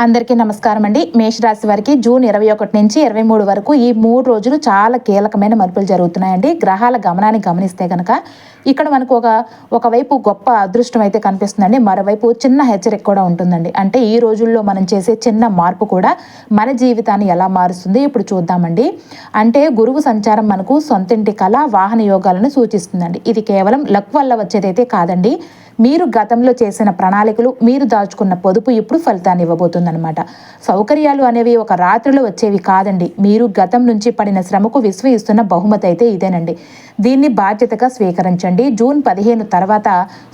అందరికీ నమస్కారం అండి. మేషరాశి వారికి జూన్ 21 నుంచి 23 వరకు ఈ 3 రోజులు చాలా కీలకమైన మలుపులు జరుగుతున్నాయండి. గ్రహాల గమనాన్ని గమనిస్తే కనుక ఇక్కడ మనకు ఒకవైపు గొప్ప అదృష్టం అయితే కనిపిస్తుందండి. మరోవైపు చిన్న హెచ్చరిక కూడా ఉంటుందండి. అంటే ఈ రోజుల్లో మనం చేసే చిన్న మార్పు కూడా మన జీవితాన్ని ఎలా మారుస్తుంది ఇప్పుడు చూద్దామండి. అంటే గురువు సంచారం మనకు సొంతింటి కళ, వాహన యోగాలను సూచిస్తుందండి. ఇది కేవలం లక్ వల్ల వచ్చేదైతే కాదండి. మీరు గతంలో చేసిన ప్రణాళికలు, మీరు దాచుకున్న పొదుపు ఇప్పుడు ఫలితాన్ని ఇవ్వబోతుందన్నమాట. సౌకర్యాలు అనేవి ఒక రాత్రిలో వచ్చేవి కాదండి. మీరు గతం నుంచి పడిన శ్రమకు ఇస్తున్న బహుమతి అయితే ఇదేనండి. దీన్ని బాధ్యతగా స్వీకరించండి. జూన్ 15 తర్వాత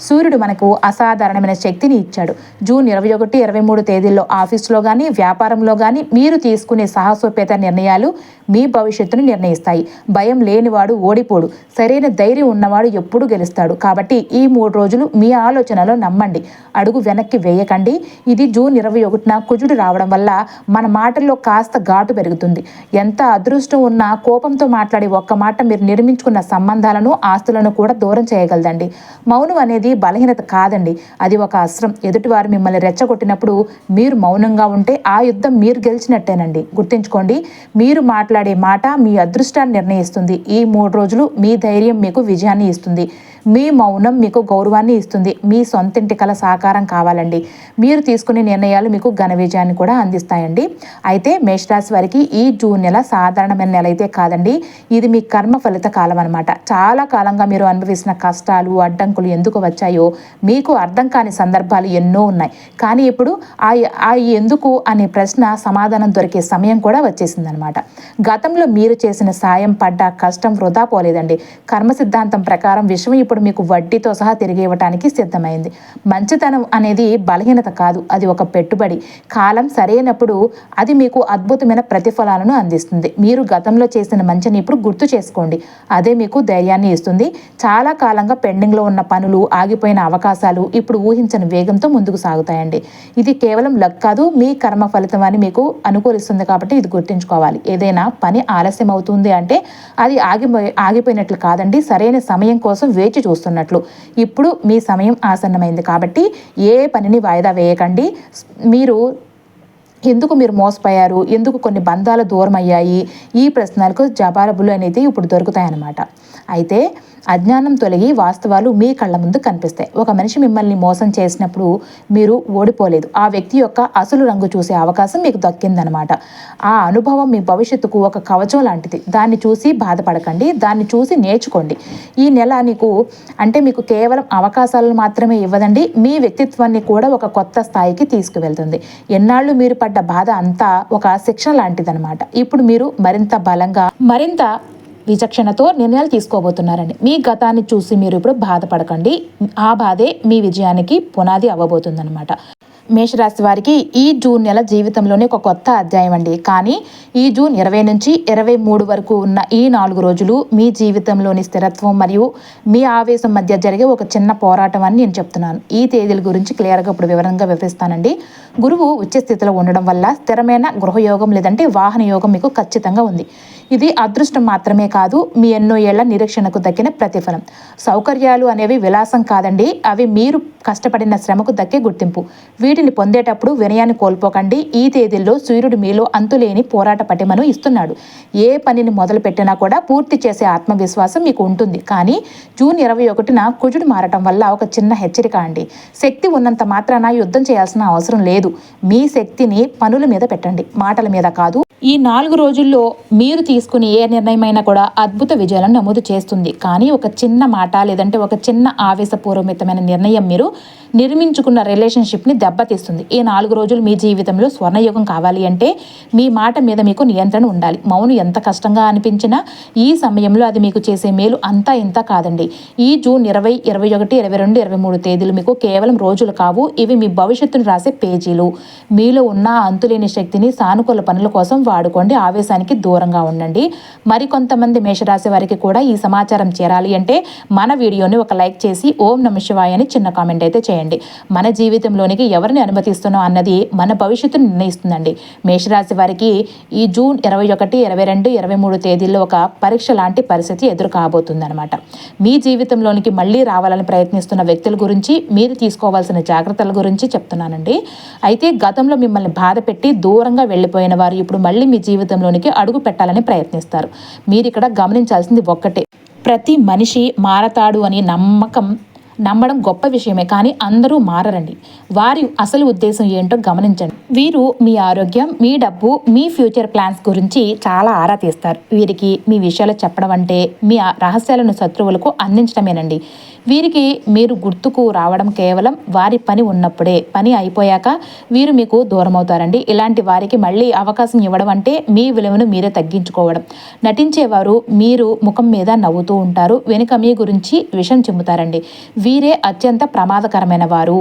సూర్యుడు మనకు అసాధారణమైన శక్తిని ఇచ్చాడు. జూన్ 21, 23 తేదీల్లో ఆఫీసులో కానీ, వ్యాపారంలో కానీ మీరు తీసుకునే సాహసోపేత నిర్ణయాలు మీ భవిష్యత్తును నిర్ణయిస్తాయి. భయం లేనివాడు ఓడిపోడు, సరైన ధైర్యం ఉన్నవాడు ఎప్పుడు గెలుస్తాడు. కాబట్టి ఈ 3 రోజులు మీ ఆలోచనలో నమ్మండి, అడుగు వెనక్కి వేయకండి. ఇది జూన్ 21న కుజుడు రావడం వల్ల మన మాటల్లో కాస్త ఘాటు పెరుగుతుంది. ఎంత అదృష్టం ఉన్నా కోపంతో మాట్లాడి ఒక్క మాట మీరు నిర్మించుకున్న సంబంధాలను, ఆస్తులను కూడా దూరం చేయగలదండి. మౌనం అనేది బలహీనత కాదండి, అది ఒక అస్త్రం. ఎదుటివారు మిమ్మల్ని రెచ్చగొట్టినప్పుడు మీరు మౌనంగా ఉంటే ఆ యుద్ధం మీరు గెలిచినట్టేనండి. గుర్తుంచుకోండి, మీరు మాట్లాడే మాట మీ అదృష్టాన్ని నిర్ణయిస్తుంది. ఈ 3 రోజులు మీ ధైర్యం మీకు విజయాన్ని ఇస్తుంది. మీ మౌనం మీకు గౌరవాన్ని ఇస్తుంది. మీ సొంతింటి కల సాకారం కావాలండి. మీరు తీసుకునే నిర్ణయాలు మీకు ఘన విజయాన్ని కూడా అందిస్తాయండి. అయితే మేషరాశి వారికి ఈ జూన్ నెల సాధారణమైన నెల అయితే కాదండి. ఇది మీ కర్మ ఫలిత కాలం అనమాట. చాలా కాలంగా మీరు అనుభవిస్తున్న కష్టాలు, అడ్డంకులు ఎందుకు వచ్చాయో మీకు అర్థం కాని సందర్భాలు ఎన్నో ఉన్నాయి. కానీ ఇప్పుడు ఆ ఎందుకు అనే ప్రశ్న సమాధానం దొరికే సమయం కూడా వచ్చేసిందనమాట. గతంలో మీరు చేసిన సాయం, పడ్డ కష్టం వృధా పోలేదండి. కర్మ సిద్ధాంతం ప్రకారం విశ్వం ఇప్పుడు మీకు వడ్డీతో సహా తిరిగి ఇవ్వడానికి సిద్ధమైంది. మంచితనం అనేది బలహీనత కాదు, అది ఒక పెట్టుబడి. కాలం సరైనప్పుడు అది మీకు అద్భుతమైన ప్రతిఫలాలను అందిస్తుంది. మీరు గతంలో చేసిన మంచిని ఇప్పుడు గుర్తు చేసుకోండి, అదే మీకు ధైర్యాన్ని ఇస్తుంది. చాలా కాలంగా పెండింగ్లో ఉన్న పనులు, ఆగిపోయిన అవకాశాలు ఇప్పుడు ఊహించని వేగంతో ముందుకు సాగుతాయండి. ఇది కేవలం లక్ కాదు, మీ కర్మ ఫలితం అని మీకు అనుకూలిస్తుంది. కాబట్టి ఇది గుర్తుంచుకోవాలి. ఏదైనా పని ఆలస్యం అవుతుంది అంటే అది ఆగిపోయినట్లు కాదండి, సరైన సమయం కోసం వేచి చూస్తున్నట్లు. ఇప్పుడు మీ సమయం ఆసన్నమైంది. కాబట్టి ఏ పనిని వాయిదా వేయకండి. ఎందుకు మీరు మోసపోయారు, ఎందుకు కొన్ని బంధాలు దూరం అయ్యాయి, ఈ ప్రశ్నలకు జవాబులు అనేది ఇప్పుడు దొరుకుతాయన్నమాట. అయితే అజ్ఞానం తొలగి వాస్తవాలు మీ కళ్ళ ముందు కనిపిస్తాయి. ఒక మనిషి మిమ్మల్ని మోసం చేసినప్పుడు మీరు ఓడిపోలేదు. ఆ వ్యక్తి యొక్క అసలు రంగు చూసే అవకాశం మీకు దక్కిందనమాట. ఆ అనుభవం మీ భవిష్యత్తుకు ఒక కవచం లాంటిది. దాన్ని చూసి బాధపడకండి, దాన్ని చూసి నేర్చుకోండి. ఈ నెల మీకు కేవలం అవకాశాలను మాత్రమే ఇవ్వదండి, మీ వ్యక్తిత్వాన్ని కూడా ఒక కొత్త స్థాయికి తీసుకువెళ్తుంది. ఎన్నాళ్ళు మీరు పడ్డ బాధ అంతా ఒక శిక్షణ లాంటిదనమాట. ఇప్పుడు మీరు మరింత బలంగా, మరింత విచక్షణతో నిర్ణయాలు తీసుకోబోతున్నారండి. మీ గతాన్ని చూసి మీరు ఇప్పుడు బాధపడకండి, ఆ బాధే మీ విజయానికి పునాది అవ్వబోతుందన్నమాట. మేషరాశి వారికి ఈ జూన్ నెల జీవితంలోనే ఒక కొత్త అధ్యాయం అండి. కానీ ఈ జూన్ 20 నుంచి 23 వరకు ఉన్న ఈ 4 రోజులు మీ జీవితంలోని స్థిరత్వం మరియు మీ ఆవేశం మధ్య జరిగే ఒక చిన్న పోరాటం అని నేను చెప్తున్నాను. ఈ తేదీల గురించి క్లియర్గా ఇప్పుడు వివరంగా వివరిస్తానండి. గురువు ఉచ్చ స్థితిలో ఉండడం వల్ల స్థిరమైన గృహయోగం లేదంటే వాహన యోగం మీకు ఖచ్చితంగా ఉంది. ఇది అదృష్టం మాత్రమే కాదు, మీ ఎన్నో ఏళ్ల నిరీక్షణకు దక్కిన ప్రతిఫలం. సౌకర్యాలు అనేవి విలాసం కాదండి, అవి మీరు కష్టపడిన శ్రమకు దక్కే గుర్తింపు. వీటిని పొందేటప్పుడు వినయాన్ని కోల్పోకండి. ఈ తేదీల్లో సూర్యుడు మీలో అంతులేని పోరాట పటిమను ఇస్తున్నాడు. ఏ పనిని మొదలు పెట్టినా కూడా పూర్తి చేసే ఆత్మవిశ్వాసం మీకు ఉంటుంది. కానీ జూన్ 21న కుజుడు మారటం వల్ల ఒక చిన్న హెచ్చరిక అండి. శక్తి ఉన్నంత మాత్రాన యుద్ధం చేయాల్సిన అవసరం లేదు. మీ శక్తిని పనుల మీద పెట్టండి, మాటల మీద కాదు. ఈ 4 రోజుల్లో మీరు తీసుకునే ఏ నిర్ణయమైనా కూడా అద్భుత విజయాలను నమోదు చేస్తుంది. కానీ ఒక చిన్న మాట లేదంటే ఒక చిన్న ఆవేశపూర్వకమైన నిర్ణయం మీరు నిర్మించుకున్న రిలేషన్షిప్ని దెబ్బతీస్తుంది. ఈ 4 రోజులు మీ జీవితంలో స్వర్ణయుగం కావాలి అంటే మీ మాట మీద మీకు నియంత్రణ ఉండాలి. మౌనం ఎంత కష్టంగా అనిపించినా ఈ సమయంలో అది మీకు చేసే మేలు అంతా ఇంత కాదండి. ఈ జూన్ 20, 21, 22, 23 తేదీలు మీకు కేవలం రోజులు కావు, ఇవి మీ భవిష్యత్తును రాసే పేజీలు. మీలో ఉన్న అంతులేని శక్తిని సానుకూల పనుల కోసం వాడుకోండి. ఆవేశానికి దూరంగా ఉండండి. మరికొంతమంది మేషరాశి వారికి కూడా ఈ సమాచారం చేరాలి అంటే మన వీడియోని ఒక లైక్ చేసి ఓం నమః శివాయ అని చిన్న కామెంట్ అయితే చేయండి. మన జీవితంలోనికి ఎవరిని దేనిని అనుమతిస్తున్నాం అన్నది మన భవిష్యత్తును నిర్ణయిస్తుందండి. మేషరాశి వారికి ఈ జూన్ 21, 22, 23 తేదీల్లో ఒక పరీక్ష లాంటి పరిస్థితి ఎదురు కాబోతుందన్నమాట. మీ జీవితంలోనికి మళ్ళీ రావాలని ప్రయత్నిస్తున్న వ్యక్తుల గురించి, మీరు తీసుకోవాల్సిన జాగ్రత్తల గురించి చెప్తున్నానండి. అయితే గతంలో మిమ్మల్ని బాధ పెట్టి దూరంగా వెళ్ళిపోయిన వారు ఇప్పుడు మళ్ళీ మీ జీవితంలోనికి అడుగు పెట్టాలని ప్రయత్నిస్తారు. మీరు ఇక్కడ గమనించాల్సింది ఒక్కటే, ప్రతి మనిషి మారతాడు అని నమ్మడం గొప్ప విషయమే, కానీ అందరూ మారరండి. వారి అసలు ఉద్దేశం ఏంటో గమనించండి. వీరు మీ ఆరోగ్యం, మీ డబ్బు, మీ ఫ్యూచర్ ప్లాన్స్ గురించి చాలా ఆరా తీస్తారు. వీరికి మీ విషయాలు చెప్పడం అంటే మీ రహస్యాలను శత్రువులకు అందించడమేనండి. వీరికి మీరు గుర్తుకు రావడం కేవలం వారి పని ఉన్నప్పుడే. పని అయిపోయాక వీరు మీకు దూరం అవుతారండి. ఇలాంటి వారికి మళ్ళీ అవకాశం ఇవ్వడం అంటే మీ విలువను మీరే తగ్గించుకోవడం. నటించేవారు మీరు ముఖం మీద నవ్వుతూ ఉంటారు, వెనుక మీ గురించి విషం చిమ్ముతారండి. వీరే అత్యంత ప్రమాదకరమైన వారు.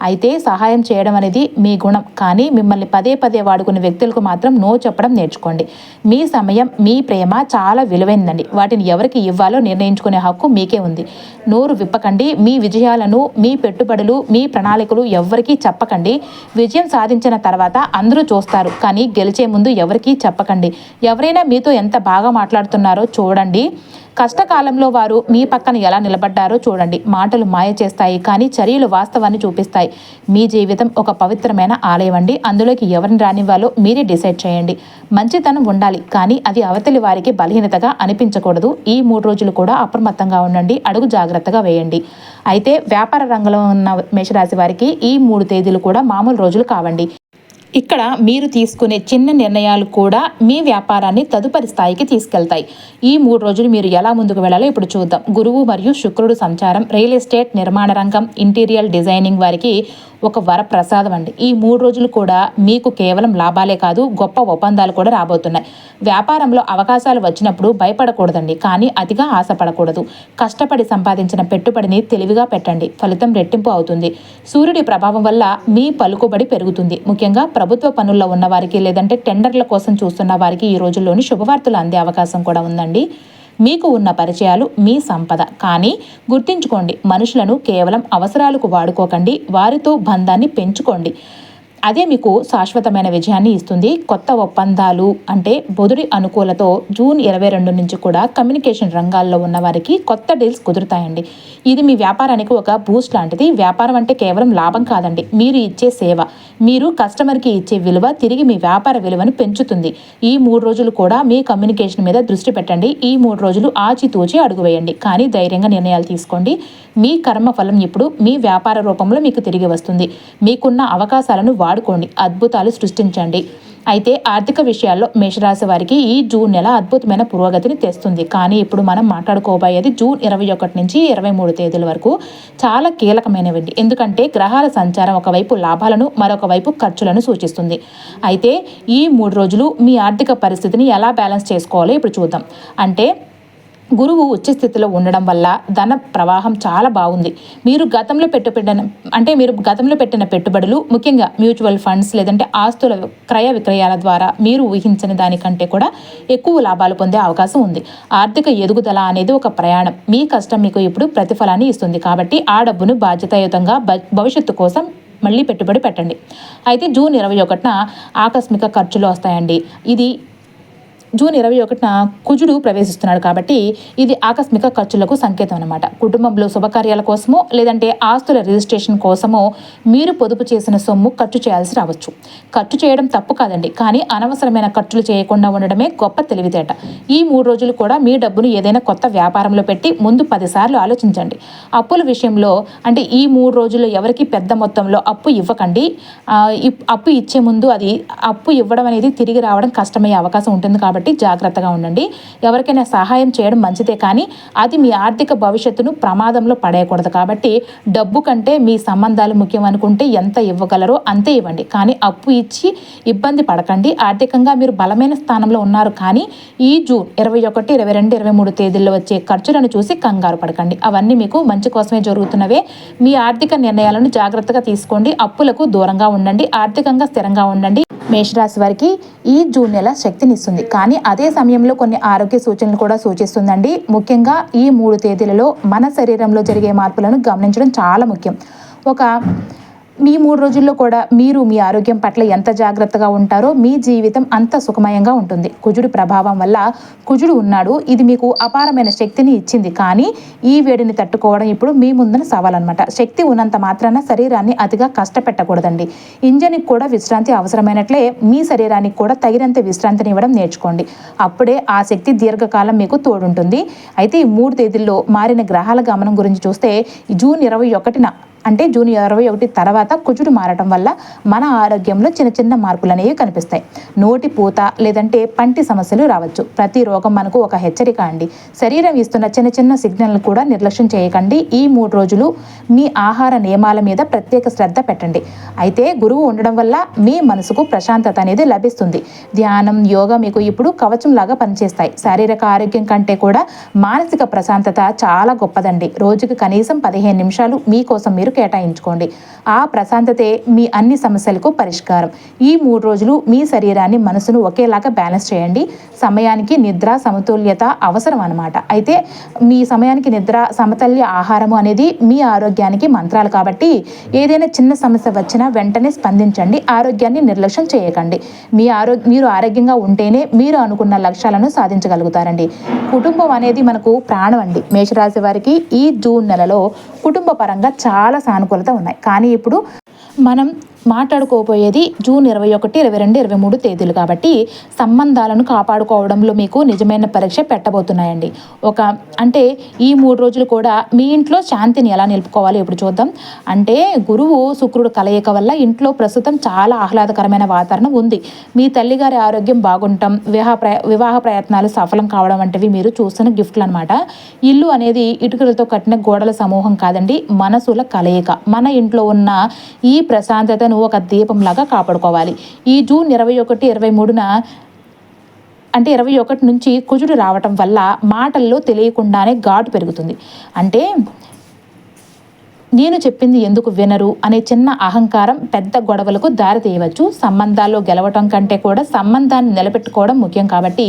అయితే సహాయం చేయడం అనేది మీ గుణం, కానీ మిమ్మల్ని పదే పదే వాడుకునే వ్యక్తులకు మాత్రం నో చెప్పడం నేర్చుకోండి. మీ సమయం, మీ ప్రేమ చాలా విలువైందండి. వాటిని ఎవరికి ఇవ్వాలో నిర్ణయించుకునే హక్కు మీకే ఉంది. నోరు విప్పకండి. మీ విజయాలను, మీ పెట్టుబడులు, మీ ప్రణాళికలు ఎవ్వరికీ చెప్పకండి. విజయం సాధించిన తర్వాత అందరూ చూస్తారు, కానీ గెలిచే ముందు ఎవరికీ చెప్పకండి. ఎవరైనా మీతో ఎంత బాగా మాట్లాడుతున్నారో చూడండి. కష్టకాలంలో వారు మీ పక్కన ఎలా నిలబడ్డారో చూడండి. మాటలు మాయ చేస్తాయి, కానీ చర్యలు వాస్తవాన్ని చూపిస్తాయి. మీ జీవితం ఒక పవిత్రమైన ఆలయం అండి. అందులోకి ఎవరిని రానివ్వాలో మీరే డిసైడ్ చేయండి. మంచితనం ఉండాలి, కానీ అది అవతలి వారికి బలహీనతగా అనిపించకూడదు. ఈ 3 రోజులు కూడా అప్రమత్తంగా ఉండండి. అడుగు జాగ్రత్తగా వేయండి. అయితే వ్యాపార రంగంలో ఉన్న మేషరాశి వారికి ఈ 3 తేదీలు కూడా మామూలు రోజులు కావండి. ఇక్కడ మీరు తీసుకునే చిన్న నిర్ణయాలు కూడా మీ వ్యాపారాన్ని తదుపరి స్థాయికి తీసుకెళ్తాయి. ఈ 3 రోజులు మీరు ఎలా ముందుకు వెళ్ళాలో ఇప్పుడు చూద్దాం. గురువు మరియు శుక్రుడు సంచారం రియల్ ఎస్టేట్, నిర్మాణ రంగం, ఇంటీరియర్ డిజైనింగ్ వారికి ఒక వరప్రసాదం అండి. ఈ 3 రోజులు కూడా మీకు కేవలం లాభాలే కాదు, గొప్ప ఒప్పందాలు కూడా రాబోతున్నాయి. వ్యాపారంలో అవకాశాలు వచ్చినప్పుడు భయపడకూడదండి, కానీ అతిగా ఆశపడకూడదు. కష్టపడి సంపాదించిన పెట్టుబడిని తెలివిగా పెట్టండి, ఫలితం రెట్టింపు అవుతుంది. సూర్యుడి ప్రభావం వల్ల మీ పలుకుబడి పెరుగుతుంది. ముఖ్యంగా ప్రభుత్వ పనుల్లో ఉన్న వారికి, లేదంటే టెండర్ల కోసం చూస్తున్న వారికి ఈ రోజుల్లోని శుభవార్తలు అందే అవకాశం కూడా ఉందండి. మీకు ఉన్న పరిచయాలు మీ సంపద, కానీ గుర్తుంచుకోండి, మనుషులను కేవలం అవసరాలకు వాడుకోకండి. వారితో బంధాన్ని పెంచుకోండి. అదే మీకు శాశ్వతమైన విజయాన్ని ఇస్తుంది. కొత్త ఒప్పందాలు అంటే బుధుడి అనుకూలతో జూన్ 22 నుంచి కూడా కమ్యూనికేషన్ రంగాల్లో ఉన్న వారికి కొత్త డీల్స్ కుదురుతాయండి. ఇది మీ వ్యాపారానికి ఒక బూస్ట్ లాంటిది. వ్యాపారం అంటే కేవలం లాభం కాదండి, మీరు ఇచ్చే సేవ, మీరు కస్టమర్కి ఇచ్చే విలువ తిరిగి మీ వ్యాపార విలువను పెంచుతుంది. ఈ 3 రోజులు కూడా మీ కమ్యూనికేషన్ మీద దృష్టి పెట్టండి. ఈ 3 రోజులు ఆచితూచి అడుగు వేయండి, కానీ ధైర్యంగా నిర్ణయాలు తీసుకోండి. మీ కర్మ ఫలం ఇప్పుడు మీ వ్యాపార రూపంలో మీకు తిరిగి వస్తుంది. మీకున్న అవకాశాలను వాడుకోండి, అద్భుతాలు సృష్టించండి. అయితే ఆర్థిక విషయాల్లో మేషరాశి వారికి ఈ జూన్ నెల అద్భుతమైన పురోగతిని తెస్తుంది. కానీ ఇప్పుడు మనం మాట్లాడుకోబోయేది జూన్ 21 నుంచి 23 తేదీల వరకు చాలా కీలకమైనవండి. ఎందుకంటే గ్రహాల సంచారం ఒకవైపు లాభాలను, మరొక వైపు ఖర్చులను సూచిస్తుంది. అయితే ఈ 3 రోజులు మీ ఆర్థిక పరిస్థితిని ఎలా బ్యాలెన్స్ చేసుకోవాలో ఇప్పుడు చూద్దాం. అంటే గురువు ఉచ్చ స్థితిలో ఉండడం వల్ల ధన ప్రవాహం చాలా బాగుంది. మీరు గతంలో పెట్టిన పెట్టుబడులు, ముఖ్యంగా మ్యూచువల్ ఫండ్స్ లేదంటే ఆస్తుల క్రయ విక్రయాల ద్వారా మీరు ఊహించని దానికంటే కూడా ఎక్కువ లాభాలు పొందే అవకాశం ఉంది. ఆర్థిక ఎదుగుదల అనేది ఒక ప్రయాణం. మీ కష్టం మీకు ఇప్పుడు ప్రతిఫలాన్ని ఇస్తుంది. కాబట్టి ఆ డబ్బును బాధ్యతాయుతంగా భవిష్యత్తు కోసం మళ్ళీ పెట్టుబడి పెట్టండి. అయితే జూన్ 21న ఆకస్మిక ఖర్చులు వస్తాయండి. ఇది జూన్ 21న కుజుడు ప్రవేశిస్తున్నాడు కాబట్టి ఇది ఆకస్మిక ఖర్చులకు సంకేతం అన్నమాట. కుటుంబంలో శుభకార్యాల కోసమో లేదంటే ఆస్తుల రిజిస్ట్రేషన్ కోసమో మీరు పొదుపు చేసిన సొమ్ము ఖర్చు చేయాల్సి రావచ్చు. ఖర్చు చేయడం తప్పు కాదండి, కానీ అనవసరమైన ఖర్చులు చేయకుండా ఉండడమే గొప్ప తెలివితేట. ఈ 3 రోజులు కూడా మీ డబ్బును ఏదైనా కొత్త వ్యాపారంలో పెట్టి ముందు 10 సార్లు ఆలోచించండి. అప్పుల విషయంలో అంటే ఈ 3 రోజుల్లో ఎవరికి పెద్ద మొత్తంలో అప్పు ఇవ్వకండి. అప్పు ఇచ్చే ముందు అది అప్పు ఇవ్వడం అనేది తిరిగి రావడం కష్టమయ్యే అవకాశం ఉంటుంది. కాబట్టి జాగ్రత్తగా ఉండండి. ఎవరికైనా సహాయం చేయడం మంచిదే, కానీ అది మీ ఆర్థిక భవిష్యత్తును ప్రమాదంలో పడేయకూడదు. కాబట్టి డబ్బు కంటే మీ సంబంధాలు ముఖ్యం అనుకుంటే ఎంత ఇవ్వగలరో అంతే ఇవ్వండి, కానీ అప్పు ఇచ్చి ఇబ్బంది పడకండి. ఆర్థికంగా మీరు బలమైన స్థానంలో ఉన్నారు, కానీ ఈ జూన్ 21, 22, 23 తేదీల్లో వచ్చే ఖర్చులను చూసి కంగారు పడకండి. అవన్నీ మీకు మంచి కోసమే జరుగుతున్నవే. మీ ఆర్థిక నిర్ణయాలను జాగ్రత్తగా తీసుకోండి. అప్పులకు దూరంగా ఉండండి. ఆర్థికంగా స్థిరంగా ఉండండి. మేషరాశి వారికి ఈ జూన్ నెల శక్తినిస్తుంది, కానీ అదే సమయంలో కొన్ని ఆరోగ్య సూచనలు కూడా సూచిస్తుందండి. ముఖ్యంగా ఈ 3 తేదీలలో మన శరీరంలో జరిగే మార్పులను గమనించడం చాలా ముఖ్యం. ఒక మీ 3 రోజుల్లో కూడా మీరు మీ ఆరోగ్యం పట్ల ఎంత జాగ్రత్తగా ఉంటారో మీ జీవితం అంత సుఖమయంగా ఉంటుంది. కుజుడి ప్రభావం వల్ల కుజుడు ఉన్నాడు. ఇది మీకు అపారమైన శక్తిని ఇచ్చింది. కానీ ఈ వేడిని తట్టుకోవడం ఇప్పుడు మీ ముందున సవాలన్నమాట. శక్తి ఉన్నంత మాత్రాన శరీరాన్ని అతిగా కష్టపెట్టకూడదండి. ఇంజన్కి కూడా విశ్రాంతి అవసరమైనట్లే మీ శరీరానికి కూడా తగినంత విశ్రాంతిని ఇవ్వడం నేర్చుకోండి. అప్పుడే ఆ శక్తి దీర్ఘకాలం మీకు తోడుంటుంది. అయితే ఈ 3 తేదీల్లో మారిన గ్రహాల గమనం గురించి చూస్తే జూన్ 21న అంటే జూన్ 21 తర్వాత కుజుడు మారటం వల్ల మన ఆరోగ్యంలో చిన్న చిన్న మార్పులు అనేవి కనిపిస్తాయి. నోటి పూత లేదంటే పంటి సమస్యలు రావచ్చు. ప్రతి రోగం మనకు ఒక హెచ్చరిక అండి. శరీరం ఇస్తున్న చిన్న చిన్న సిగ్నల్ కూడా నిర్లక్ష్యం చేయకండి. ఈ 3 రోజులు మీ ఆహార నియమాల మీద ప్రత్యేక శ్రద్ధ పెట్టండి. అయితే గురువు ఉండడం వల్ల మీ మనసుకు ప్రశాంతత అనేది లభిస్తుంది. ధ్యానం, యోగా మీకు ఇప్పుడు కవచం లాగా పనిచేస్తాయి. శారీరక ఆరోగ్యం కంటే కూడా మానసిక ప్రశాంతత చాలా గొప్పదండి. రోజుకి కనీసం 15 నిమిషాలు మీకోసం మీరు కేటాయించుకోండి. ఆ ప్రశాంతతే మీ అన్ని సమస్యలకు పరిష్కారం. ఈ 3 రోజులు మీ శరీరాన్ని, మనసును ఒకేలాగా బ్యాలెన్స్ చేయండి. సమయానికి నిద్ర, సమతుల్యత అవసరం అన్నమాట. అయితే మీ సమయానికి నిద్ర, సమతుల్య ఆహారము అనేది మీ ఆరోగ్యానికి మంత్రాలు కాబట్టి ఏదైనా చిన్న సమస్య వచ్చినా వెంటనే స్పందించండి. ఆరోగ్యాన్ని నిర్లక్ష్యం చేయకండి. మీరు ఆరోగ్యంగా ఉంటేనే మీరు అనుకున్న లక్ష్యాలను సాధించగలుగుతారండి. కుటుంబం అనేది మనకు ప్రాణం అండి. మేషరాశి వారికి ఈ జూన్ నెలలో కుటుంబ పరంగా చాలా సానుకూలత ఉన్నాయి. కానీ ఇప్పుడు మనం మాట్లాడుకోబోయేది జూన్ 21, 22, 23 తేదీలు కాబట్టి సంబంధాలను కాపాడుకోవడంలో మీకు నిజమైన పరీక్ష పెట్టబోతున్నాయండి. అంటే ఈ 3 రోజులు కూడా మీ ఇంట్లో శాంతిని ఎలా నిలుపుకోవాలి ఇప్పుడు చూద్దాం. అంటే గురువు శుక్రుడు కలయిక వల్ల ఇంట్లో ప్రస్తుతం చాలా ఆహ్లాదకరమైన వాతావరణం ఉంది. మీ తల్లిగారి ఆరోగ్యం బాగుంటాం, వివాహ ప్రయత్నాలు సఫలం కావడం వంటివి మీరు చూస్తున్న గిఫ్ట్లు అనమాట. ఇల్లు అనేది ఇటుకలతో కట్టిన గోడల సమూహం కాదండి, మనసుల కలయిక. మన ఇంట్లో ఉన్న ఈ ప్రశాంతతను ఒక దీపంలాగా కాపాడుకోవాలి. ఈ జూన్ 21, 23న అంటే 21 నుంచి కుజుడు రావటం వల్ల మాటల్లో తెలియకుండానే ఘాటు పెరుగుతుంది. అంటే నేను చెప్పింది ఎందుకు వినరు అనే చిన్న అహంకారం పెద్ద గొడవలకు దారి తీయవచ్చు. సంబంధాల్లో గెలవటం కంటే కూడా సంబంధాన్ని నిలబెట్టుకోవడం ముఖ్యం కాబట్టి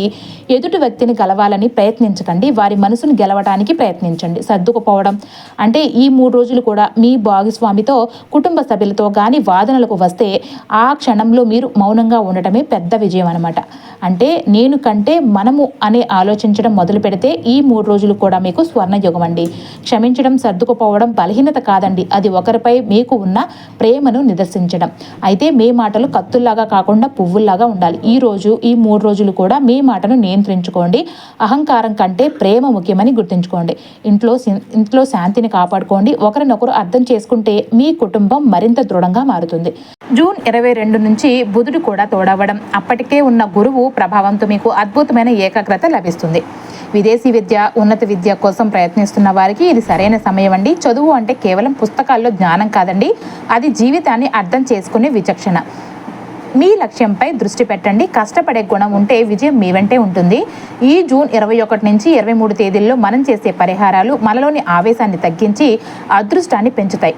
ఎదుటి వ్యక్తిని గెలవాలని ప్రయత్నించకండి. వారి మనసును గెలవడానికి ప్రయత్నించండి. సర్దుకుపోవడం అంటే ఈ 3 రోజులు కూడా మీ భాగస్వామితో, కుటుంబ సభ్యులతో కానీ వాదనలకు వస్తే ఆ క్షణంలో మీరు మౌనంగా ఉండటమే పెద్ద విజయం అనమాట. అంటే నేను కంటే మనము అనే ఆలోచించడం మొదలు పెడితే ఈ 3 రోజులు కూడా మీకు స్వర్ణయుగం అండి. క్షమించడం, సర్దుకుపోవడం బలహీనత కాదండి, అది ఒకరిపై మీకు ఉన్న ప్రేమను నిదర్శించడం. అయితే మీ మాటలు కత్తుల్లాగా కాకుండా పువ్వుల్లాగా ఉండాలి. ఈ 3 రోజులు కూడా మీ మాటను నియంత్రించుకోండి. అహంకారం కంటే ప్రేమ ముఖ్యమని గుర్తుంచుకోండి. ఇంట్లో శాంతిని కాపాడుకోండి. ఒకరినొకరు అర్థం చేసుకుంటే మీ కుటుంబం మరింత దృఢంగా మారుతుంది. జూన్ 22 నుంచి బుధుడు కూడా తోడవడం, అప్పటికే ఉన్న గురువు ప్రభావంతో మీకు అద్భుతమైన ఏకాగ్రత లభిస్తుంది. విదేశీ విద్య, ఉన్నత విద్య కోసం ప్రయత్నిస్తున్న వారికి ఇది సరైన సమయం అండి. చదువు అంటే కేవలం పుస్తకాల్లో జ్ఞానం కాదండి, అది జీవితాన్ని అర్థం చేసుకునే విచక్షణ. మీ లక్ష్యంపై దృష్టి పెట్టండి. కష్టపడే గుణం ఉంటే విజయం మీ వెంటే ఉంటుంది. ఈ జూన్ 21 నుంచి 23 తేదీల్లో మనం చేసే పరిహారాలు మనలోని ఆవేశాన్ని తగ్గించి అదృష్టాన్ని పెంచుతాయి.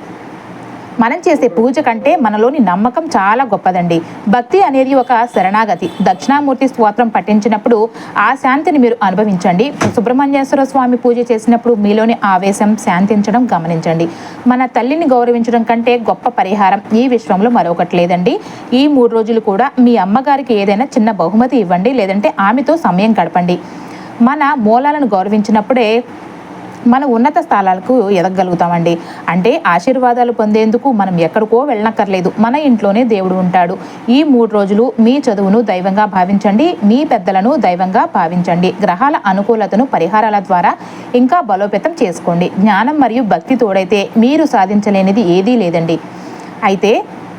మనం చేసే పూజ కంటే మనలోని నమ్మకం చాలా గొప్పదండి. భక్తి అనేది ఒక శరణాగతి. దక్షిణామూర్తి స్తోత్రం పఠించినప్పుడు ఆ శాంతిని మీరు అనుభవించండి. సుబ్రహ్మణ్యేశ్వర స్వామి పూజ చేసినప్పుడు మీలోని ఆవేశం శాంతించడం గమనించండి. మన తల్లిని గౌరవించడం కంటే గొప్ప పరిహారం ఈ విశ్వంలో మరొకటి లేదండి. ఈ 3 రోజులు కూడా మీ అమ్మగారికి ఏదైనా చిన్న బహుమతి ఇవ్వండి, లేదంటే ఆమెతో సమయం గడపండి. మన మూలాలను గౌరవించినప్పుడే మన ఉన్నత స్థానాలకు ఎదగలుగుతామండి. అంటే ఆశీర్వాదాలు పొందేందుకు మనం ఎక్కడికో వెళ్ళనక్కర్లేదు, మన ఇంట్లోనే దేవుడు ఉంటాడు. ఈ 3 రోజులు మీ చదువును దైవంగా భావించండి, మీ పెద్దలను దైవంగా భావించండి. గ్రహాల అనుకూలతను పరిహారాల ద్వారా ఇంకా బలోపేతం చేసుకోండి. జ్ఞానం మరియు భక్తి తోడైతే మీరు సాధించలేనిది ఏదీ లేదండి. అయితే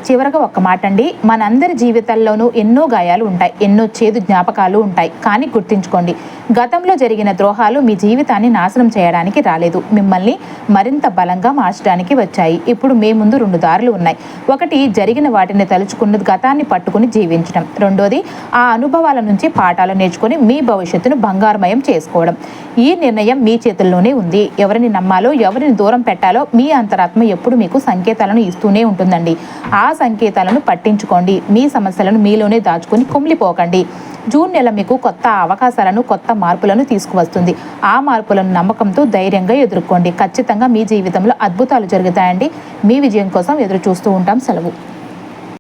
చివరగా ఒక్క మాట అండి, మనందరి జీవితాల్లోనూ ఎన్నో గాయాలు ఉంటాయి, ఎన్నో చేదు జ్ఞాపకాలు ఉంటాయి. కానీ గుర్తుంచుకోండి, గతంలో జరిగిన ద్రోహాలు మీ జీవితాన్ని నాశనం చేయడానికి రాలేదు, మిమ్మల్ని మరింత బలంగా మార్చడానికి వచ్చాయి. ఇప్పుడు మీ ముందు 2 దారులు ఉన్నాయి. ఒకటి జరిగిన వాటిని తలుచుకుని గతాన్ని పట్టుకుని జీవించడం. రెండోది ఆ అనుభవాల నుంచి పాఠాలు నేర్చుకుని మీ భవిష్యత్తును బంగారుమయం చేసుకోవడం. ఈ నిర్ణయం మీ చేతుల్లోనే ఉంది. ఎవరిని నమ్మాలో, ఎవరిని దూరం పెట్టాలో మీ అంతరాత్మ ఎప్పుడు మీకు సంకేతాలను ఇస్తూనే ఉంటుందండి. ఆ సంకేతాలను పట్టించుకోండి. మీ సమస్యలను మీలోనే దాచుకొని కుమిలిపోకండి. జూన్ నెల మీకు కొత్త అవకాశాలను, కొత్త మార్పులను తీసుకువస్తుంది. ఆ మార్పులను నమ్మకంతో ధైర్యంగా ఎదుర్కోండి. ఖచ్చితంగా మీ జీవితంలో అద్భుతాలు జరుగుతాయండి. మీ విజయం కోసం ఎదురు చూస్తూ ఉంటాం. సెలవు.